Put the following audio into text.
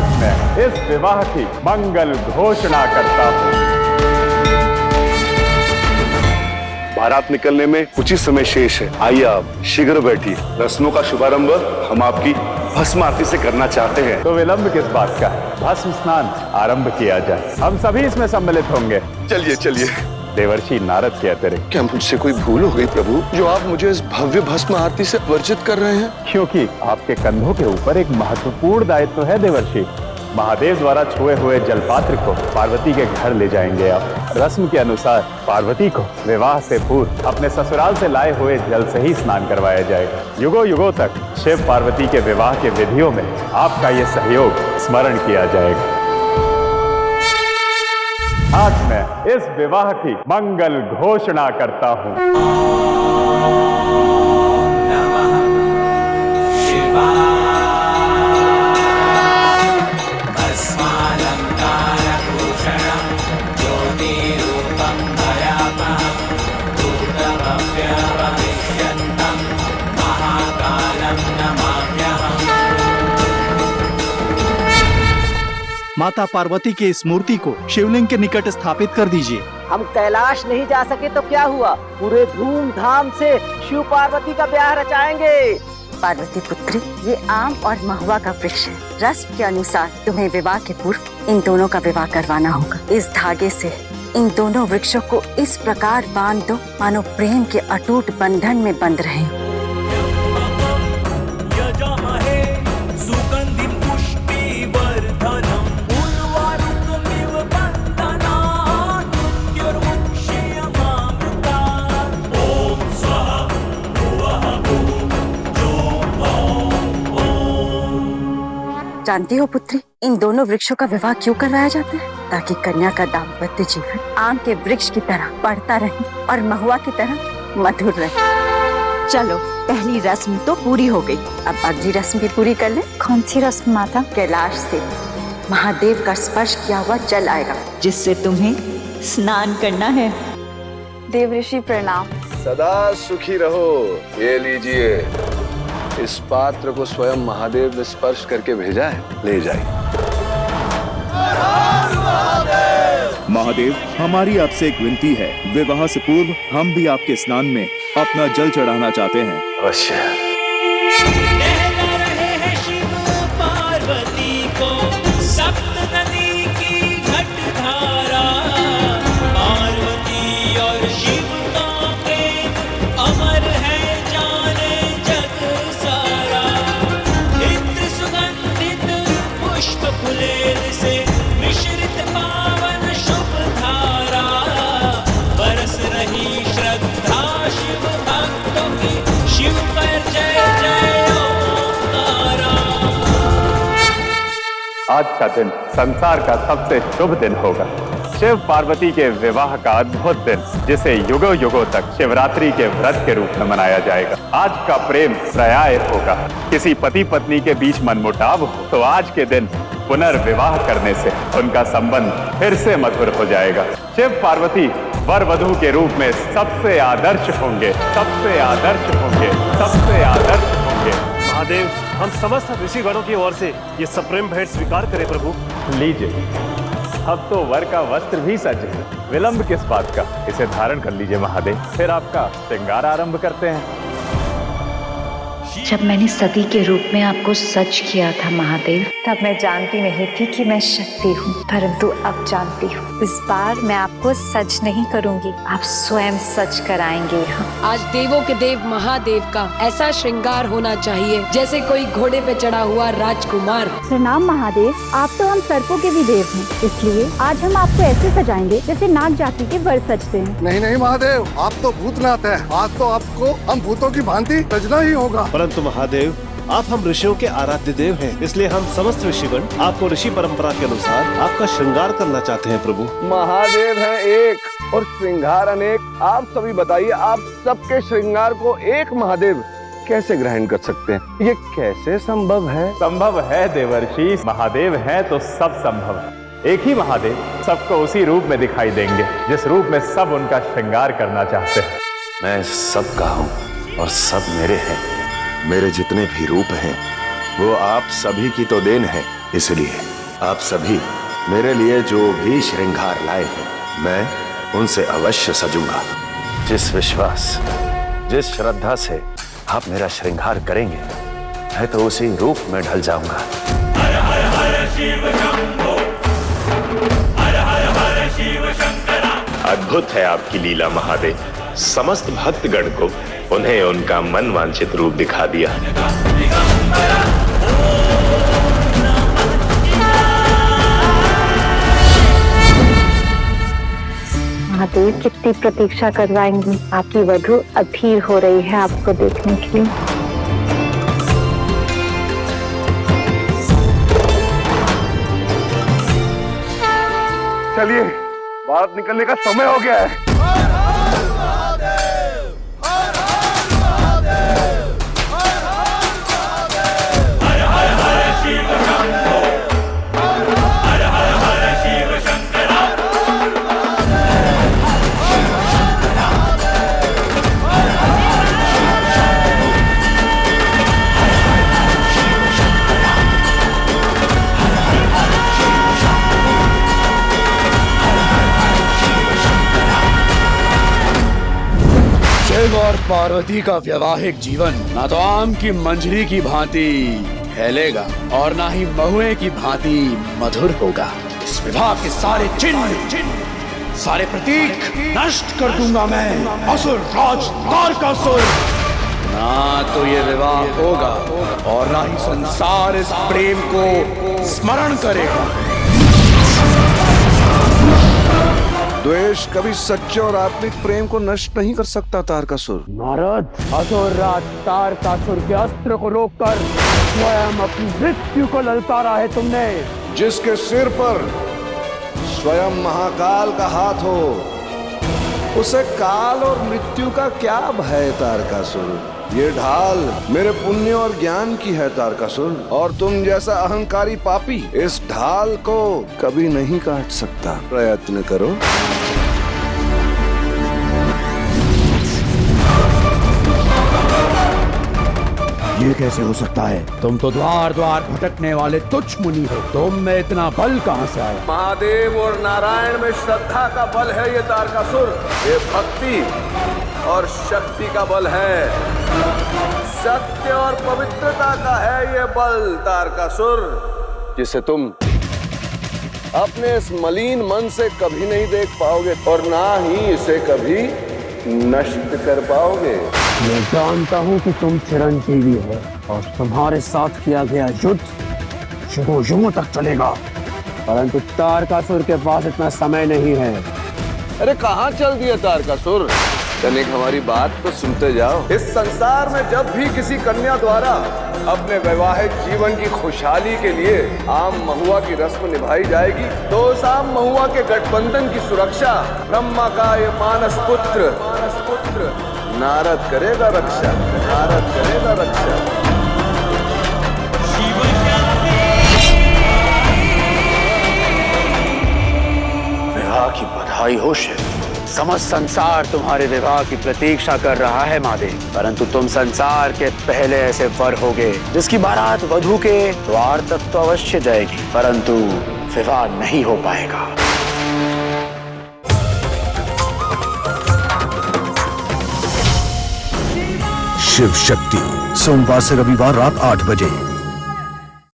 आज मैं इस विवाह की मंगल घोषणा करता हूँ। बारात निकलने में कुछ ही समय शेष है। आइए आप शीघ्र बैठिए। रस्मों का शुभारंभ हम आपकी भस्म आरती से करना चाहते हैं। तो विलंब किस बात का? भस्म स्नान आरंभ किया जाए। हम सभी इसमें सम्मिलित होंगे। चलिए चलिए। देवर्षि नारद के अतिरिक्त। क्या मुझसे कोई भूल हो गई प्रभु, जो आप मुझे इस भव्य भस्म आरती से वर्जित कर रहे हैं? क्योंकि आपके कंधों के ऊपर एक महत्वपूर्ण दायित्व है देवर्षि। महादेव द्वारा छुए हुए जलपात्र को पार्वती के घर ले जाएंगे आप। रस्म के अनुसार पार्वती को विवाह से पूर्व अपने ससुराल से लाए हुए जल से ही स्नान करवाया जाएगा। युगों युगों तक शिव पार्वती के विवाह के विधियों में आपका ये सहयोग स्मरण किया जाएगा। आज मैं इस विवाह की मंगल घोषणा करता हूँ। माता पार्वती की इस मूर्ति को शिवलिंग के निकट स्थापित कर दीजिए। हम कैलाश नहीं जा सके तो क्या हुआ, पूरे धूमधाम से शिव पार्वती का ब्याह रचाएंगे। पार्वती पुत्री, ये आम और महुआ का वृक्ष है। रस्म के अनुसार तुम्हें विवाह के पूर्व इन दोनों का विवाह करवाना होगा। इस धागे से इन दोनों वृक्षों को इस प्रकार बांध दो मानो प्रेम के अटूट बंधन में बंध रहे। जानती हो पुत्री, इन दोनों वृक्षों का विवाह क्यों करवाया जाता है? ताकि कन्या का दाम्पत्य जीवन आम के वृक्ष की तरह बढ़ता रहे और महुआ की तरह मधुर रहे। चलो, पहली रस्म तो पूरी हो गई, अब अगली रस्म भी पूरी कर ले। कौन सी रस्म माता? कैलाश से महादेव का स्पर्श किया हुआ जल आएगा, जिससे तुम्हें स्नान करना है। देवऋषि प्रणाम। सदा सुखी रहो। ये लीजिए, इस पात्र को स्वयं महादेव ने स्पर्श करके भेजा है, ले जाइए। महादेव, हमारी आपसे एक विनती है। विवाह से पूर्व हम भी आपके स्नान में अपना जल चढ़ाना चाहते हैं। अवश्य। आज का दिन संसार का सबसे शुभ दिन होगा। शिव पार्वती के विवाह का अद्भुत दिन, जिसे युगों युगों तक शिवरात्रि के व्रत के रूप में मनाया जाएगा। आज का प्रेम पर्याय होगा। किसी पति पत्नी के बीच मनमुटाव हो तो आज के दिन पुनर्विवाह करने से उनका संबंध फिर से मधुर हो जाएगा। शिव पार्वती वर वधू के रूप में सबसे आदर्श होंगे, सबसे आदर्श होंगे, सबसे आदर्श होंगे। महादेव, हम समस्त ऋषिगणों की ओर से ये सप्रेम भेंट स्वीकार करें प्रभु। लीजिए, अब तो वर का वस्त्र भी सज है। विलंब किस बात का? इसे धारण कर लीजिए महादेव, फिर आपका श्रृंगार आरंभ करते हैं। जब मैंने सती के रूप में आपको सच किया था महादेव, तब मैं जानती नहीं थी कि मैं शक्ति हूँ, परंतु अब जानती हूँ। इस बार मैं आपको सच नहीं करूँगी, आप स्वयं सच कराएंगे। आज देवों के देव महादेव का ऐसा श्रृंगार होना चाहिए जैसे कोई घोड़े पे चढ़ा हुआ राजकुमार। प्रणाम महादेव, आप तो हम सर्पों के भी देव हैं, इसलिए आज हम आपको ऐसे सजाएंगे जैसे नाग जाति के वर सजते हैं। नहीं नहीं महादेव, आप तो भूतनाथ हैं। आज तो आपको हम भूतों की भांति सजना ही होगा। परंतु महादेव, आप हम ऋषियों के आराध्य देव हैं, इसलिए हम समस्त ऋषिगण आपको ऋषि परंपरा के अनुसार आपका श्रृंगार करना चाहते हैं प्रभु। महादेव है एक और श्रृंगार अनेक। आप सभी बताइए, आप सबके श्रृंगार को एक महादेव कैसे ग्रहण कर सकते हैं? ये कैसे संभव है? संभव है देवर्षि, महादेव है तो सब संभव है। एक ही महादेव सबको उसी रूप में दिखाई देंगे जिस रूप में सब उनका श्रृंगार करना चाहते हैं। मैं सबका हूँ और सब मेरे हैं। मेरे जितने भी रूप हैं वो आप सभी की तो देन है। इसलिए आप सभी मेरे लिए जो भी श्रृंगार लाए हैं, मैं उनसे अवश्य सजूंगा। जिस विश्वास, जिस श्रद्धा से आप मेरा श्रृंगार करेंगे, मैं तो उसी रूप में ढल जाऊंगा। हर हर हर शिव शंभो, हर हर हर शिव शंकरा। अद्भुत है आपकी लीला महादेव। समस्त भक्तगण को उन्हें उनका मन वांछित रूप दिखा दिया। महादेव कितनी प्रतीक्षा करवाएंगी, आपकी वधू अधीर हो रही है आपको देखने के लिए। चलिए, बाहर निकलने का समय हो गया है। शिव और पार्वती का वैवाहिक जीवन ना तो आम की मंजरी की भांति फैलेगा और ना ही महुए की भांति मधुर होगा। इस विवाह के सारे चिन्ह, सारे प्रतीक नष्ट कर दूंगा मैं, असुर राज तारकासुर। ना तो ये विवाह होगा और ना ही संसार इस प्रेम को स्मरण करेगा। द्वेष कभी सच्चे और आत्मिक प्रेम को नष्ट नहीं कर सकता तारकासुर। नारद, असुर राज तारकासुर के अस्त्र को रोककर स्वयं अपनी मृत्यु को ललकारा है तुमने। जिसके सिर पर स्वयं महाकाल का हाथ हो, उसे काल और मृत्यु का क्या भय तारकासुर। ये ढाल मेरे पुण्य और ज्ञान की है तारकासुर, और तुम जैसा अहंकारी पापी इस ढाल को कभी नहीं काट सकता। प्रयत्न करो। ये कैसे हो सकता है? तुम तो द्वार द्वार भटकने वाले तुच्छ मुनि हो, तुम में इतना बल कहां से आया? महादेव और नारायण में श्रद्धा का बल है ये तारकासुर। ये भक्ति और शक्ति का बल है, सत्य और पवित्रता का है ये बल तारकासुर, जिसे तुम अपने इस मलिन मन से कभी नहीं देख पाओगे और ना ही इसे कभी नष्ट कर पाओगे। मैं जानता हूँ कि तुम चिरंजीवी हो और तुम्हारे साथ किया गया युद्ध युगों युगों तक चलेगा, परंतु तारकासुर के पास इतना समय नहीं है। अरे कहाँ चल दिया तारकासुर? तनिक हमारी बात तो सुनते जाओ। इस संसार में जब भी किसी कन्या द्वारा अपने वैवाहिक जीवन की खुशहाली के लिए आम महुआ की रस्म निभाई जाएगी, तो उस आम महुआ के गठबंधन की सुरक्षा ब्रह्मा का ये मानस पुत्र नारद करेगा रक्षा, नारद करेगा रक्षा। विवाह की बधाई हो शिव। समस्त संसार तुम्हारे विवाह की प्रतीक्षा कर रहा है महादेव, परंतु तुम संसार के पहले ऐसे वर होगे जिसकी बारात वधू के द्वार तक तो अवश्य जाएगी, परंतु विवाह नहीं हो पाएगा। शिव शक्ति, सोमवार से रविवार रात 8 बजे।